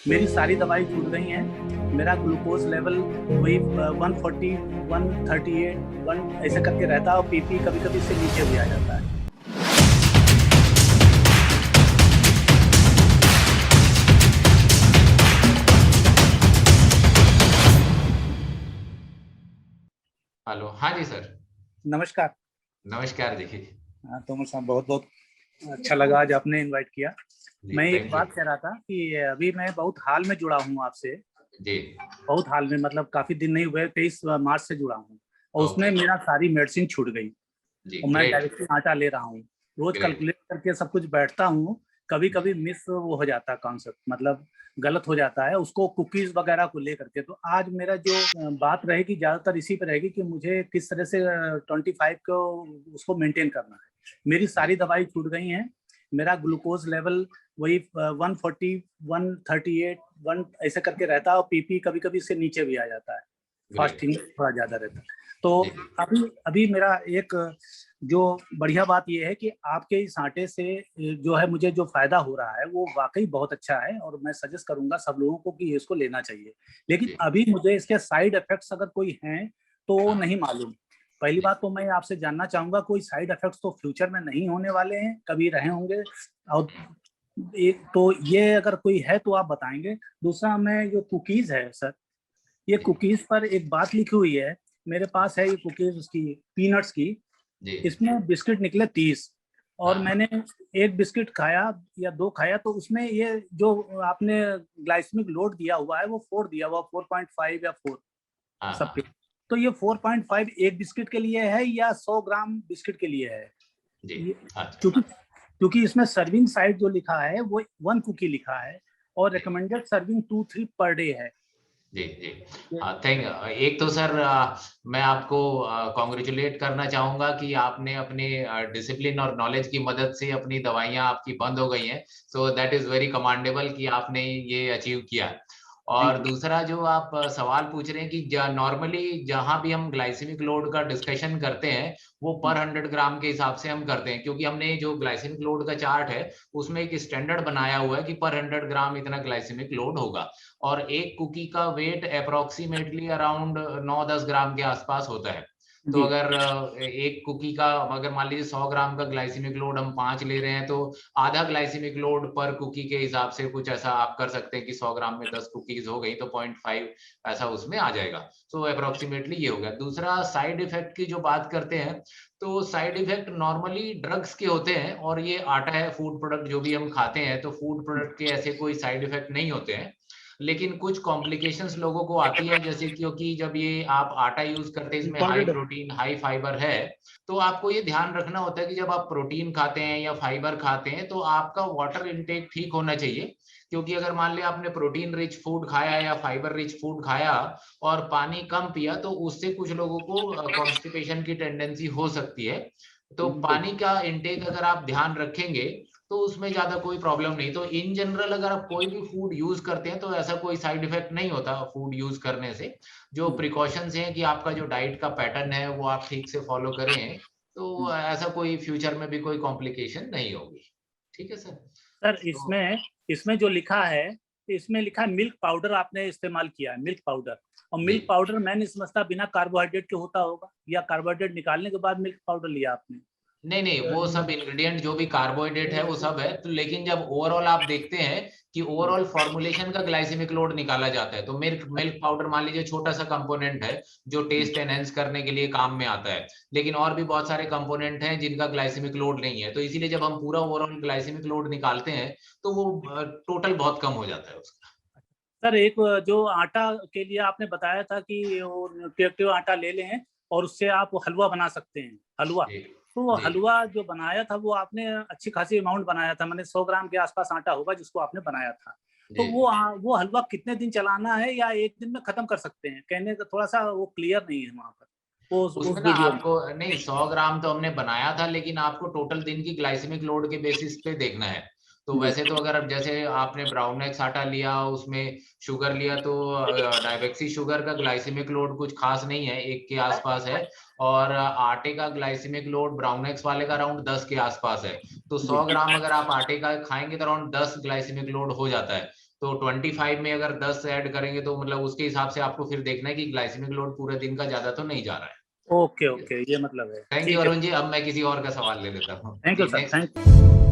मेरी सारी दवाई छूट गई हैं। मेरा ग्लूकोज लेवल वही 140, 138, 1 ऐसे करके रहता है और पीपी कभी कभी से नीचे भी आ जाता है। हेलो। हाँ जी सर। नमस्कार। नमस्कार जी। हाँ, तोमर साहब, बहुत बहुत अच्छा लगा आज आपने इनवाइट किया। जी मैं एक थैंक यू। बात कह रहा था कि अभी मैं बहुत हाल में जुड़ा हूँ आपसे। जी। बहुत हाल में मतलब काफी दिन नहीं हुए, 23 मार्च से जुड़ा हूँ और उसमें ओके। मेरा सारी मेडिसिन छूट गई जी और मैं ग्रेट। डायरेक्टली आटा ले रहा हूँ। रोज ग्रेट। कैलकुलेट करके सब कुछ बैठता हूँ। कभी जी। कभी मिस वो हो जाता है कॉन्सेप्ट, मतलब गलत हो जाता है उसको कुकीज वगैरह को लेकर के। तो आज मेरा जो बात रहेगी ज्यादातर इसी पे रहेगी कि मुझे किस तरह से 25 को उसको मेंटेन करना है। मेरी जी। सारी दवाई छूट गई हैं। मेरा ग्लूकोज लेवल वही 140, 138, 1 ऐसे करके रहता है और पीपी कभी कभी से नीचे भी आ जाता है। ग्रेट। फास्टिंग थोड़ा ज्यादा रहता है। तो जी। अभी अभी मेरा एक जो बढ़िया बात यह है कि आपके इस आटे से जो है मुझे जो फायदा हो रहा है वो वाकई बहुत अच्छा है और मैं सजेस्ट करूंगा सब लोगों को कि इसको लेना चाहिए। लेकिन जी। अभी मुझे इसके साइड इफेक्ट्स अगर कोई हैं तो हाँ। नहीं मालूम। पहली जी। बात तो मैं आपसे जानना चाहूंगा, कोई साइड इफेक्ट्स तो फ्यूचर में नहीं होने वाले हैं, कभी रहे होंगे? और एक तो ये अगर कोई है तो आप बताएंगे। दूसरा, मैं जो कुकीज है सर, ये जी। कुकीज पर एक बात लिखी हुई है। मेरे पास है ये कुकीज उसकी, पीनट्स की। जी। इसमें बिस्किट निकले 30 और हाँ। मैंने एक बिस्किट खाया या दो खाया तो उसमें ये जो आपने ग्लाइसेमिक लोड दिया हुआ है वो 4 दिया हुआ, 4.5 या 4 हाँ। सबके। हाँ। तो ये 4.5 एक बिस्किट के लिए है या 100 ग्राम बिस्किट के लिए है? जी। ये अच्छा। क्योंकि क्योंकि इसमें सर्विंग साइज जो लिखा है वो 1 कुकी लिखा है और जी। रिकमेंडेड सर्विंग 2-3 पर डे है। जी। जी। हाँ थैंक। एक तो सर मैं आपको कॉन्ग्रेचुलेट करना चाहूंगा कि आपने अपने डिसिप्लिन और नॉलेज की मदद से अपनी दवाइयाँ आपकी बंद हो गई हैं। So that is very commendable कि आपने ये अचीव किया। और थैंक यू। दूसरा जो आप सवाल पूछ रहे हैं कि नॉर्मली जहां भी हम ग्लाइसेमिक लोड का डिस्कशन करते हैं वो पर 100 ग्राम के हिसाब से हम करते हैं, क्योंकि हमने जो ग्लाइसेमिक लोड का चार्ट है उसमें एक स्टैंडर्ड बनाया हुआ है कि पर 100 ग्राम इतना ग्लाइसेमिक लोड होगा। और एक कुकी का वेट अप्रोक्सीमेटली अराउंड 9-10 ग्राम के आसपास होता है। तो जी। अगर एक कुकी का अगर मान लीजिए 100 ग्राम का ग्लाइसेमिक लोड हम 5 ले रहे हैं तो आधा ग्लाइसेमिक लोड पर कुकी के हिसाब से कुछ ऐसा आप कर सकते हैं कि 100 ग्राम में 10 कुकीज हो गई तो 0.5 ऐसा उसमें आ जाएगा। तो अप्रोक्सीमेटली ये हो गया। दूसरा साइड इफेक्ट की जो बात करते हैं तो साइड इफेक्ट नॉर्मली ड्रग्स के होते हैं और ये आटा है, फूड प्रोडक्ट जो भी हम खाते हैं तो फूड प्रोडक्ट के ऐसे कोई साइड इफेक्ट नहीं होते हैं। लेकिन कुछ कॉम्प्लिकेशंस लोगों को आती है, जैसे क्योंकि जब ये आप आटा यूज करते हैं इसमें high important. Protein high fibre है। तो आपको ये ध्यान रखना होता है कि जब आप प्रोटीन खाते हैं या फाइबर खाते हैं तो आपका वाटर इनटेक ठीक होना चाहिए। क्योंकि अगर मान लिया आपने प्रोटीन रिच फूड खाया या फाइबर रिच फूड खाया और पानी कम पिया तो उससे कुछ लोगों को कॉन्स्टिपेशन की टेंडेंसी हो सकती है। तो पानी का इनटेक अगर आप ध्यान रखेंगे तो उसमें ज्यादा कोई प्रॉब्लम नहीं। तो इन जनरल अगर आप कोई भी फूड यूज करते हैं तो ऐसा कोई साइड इफेक्ट नहीं होता फूड यूज करने से। जो प्रिकॉशंस हैं कि आपका जो डाइट का पैटर्न है वो आप ठीक से फॉलो करें तो ऐसा कोई फ्यूचर में भी कोई कॉम्प्लिकेशन नहीं होगी। ठीक है सर। सर तो इसमें इसमें जो लिखा है, इसमें लिखा है मिल्क पाउडर आपने इस्तेमाल किया है, मिल्क पाउडर। और जी। मिल्क पाउडर मैं नहीं समझता बिना कार्बोहाइड्रेट के होता होगा, या कार्बोहाइड्रेट निकालने के बाद मिल्क पाउडर लिया आपने? नहीं नहीं, वो सब इंग्रेडिएंट जो भी कार्बोहाइड्रेट है वो सब है। तो लेकिन जब ओवरऑल आप देखते हैं कि ओवरऑल फॉर्मुलेशन का ग्लाइसेमिक लोड निकाला जाता है तो मिल्क मिल्क पाउडर मान लीजिए छोटा सा कंपोनेंट है जो टेस्ट एनहेंस करने के लिए काम में आता है। लेकिन और भी बहुत सारे कंपोनेंट हैं जिनका ग्लाइसेमिक लोड नहीं है, तो इसीलिए जब हम पूरा ओवरऑल ग्लाइसेमिक लोड निकालते हैं तो वो टोटल बहुत कम हो जाता है उसका। सर एक जो आटा के लिए आपने बताया था कि वो न्यूट्रिएटिव आटा ले लें और उससे आप हलवा बना सकते हैं, हलवा। जी। तो वो जी। हलवा जो बनाया था वो आपने अच्छी खासी अमाउंट बनाया था, मैंने 100 ग्राम के आसपास आटा होगा जिसको आपने बनाया था। तो जी। वो हलवा कितने दिन चलाना है या एक दिन में खत्म कर सकते हैं? कहने का थोड़ा सा वो क्लियर नहीं है वहां पर उस उसमें ना वीडियो में। आपको नहीं 100 ग्राम तो हमने बनाया था, लेकिन आपको टोटल दिन की ग्लाइसेमिक लोड के बेसिस पे देखना है। तो जी। वैसे तो अगर अब जैसे आपने ब्राउन एग्स आटा लिया उसमें शुगर लिया तो डायबेक्सी शुगर का ग्लाइसेमिक लोड कुछ खास नहीं है, 1 के आसपास है। और आटे का ग्लाइसेमिक लोड ब्राउन एग्स वाले का अराउंड 10 के आसपास है। तो जी। 100 ग्राम अगर आप आटे का खाएंगे तो अराउंड 10 ग्लाइसेमिक लोड हो जाता है। तो 25 में अगर 10 ऐड करेंगे तो मतलब उसके हिसाब से आपको फिर देखना है कि ग्लाइसेमिक लोड पूरे दिन का ज्यादा तो नहीं जा रहा है। ओके ओके, ये मतलब है। थैंक यू ठीक है, अरुण जी। अब मैं किसी और का सवाल ले लेता हूँ थैंक यू जी। Sir, next thank